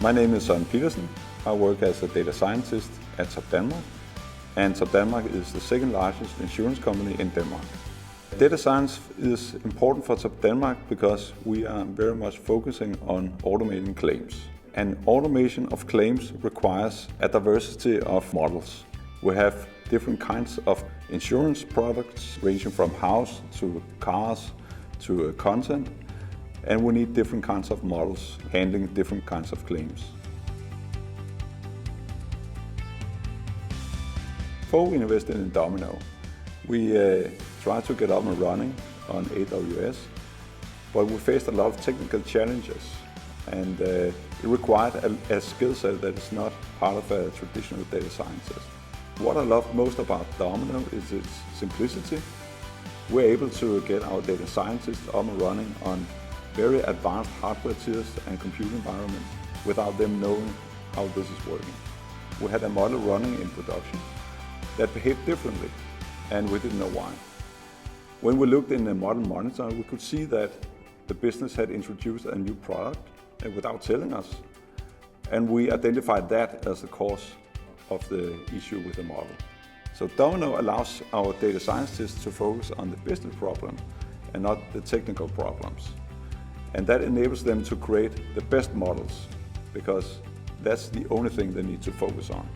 My name is Søren Petersen. I work as a data scientist at Topdanmark, and Topdanmark is the second largest insurance company in Denmark. Data science is important for Topdanmark because we are very much focusing on automating claims. And automation of claims requires a diversity of models. We have different kinds of insurance products ranging from house to cars to content, and we need different kinds of models handling different kinds of claims. Before we invested in Domino, we tried to get up and running on AWS, but we faced a lot of technical challenges, and it required a skill set that is not part of a traditional data scientist. What I love most about Domino is its simplicity. We're able to get our data scientists up and running on very advanced hardware tiers and compute environments without them knowing how this is working. We had a model running in production that behaved differently, and we didn't know why. When we looked in the model monitor, we could see that the business had introduced a new product without telling us, and we identified that as the cause of the issue with the model. So Domino allows our data scientists to focus on the business problem and not the technical problems. And that enables them to create the best models, because that's the only thing they need to focus on.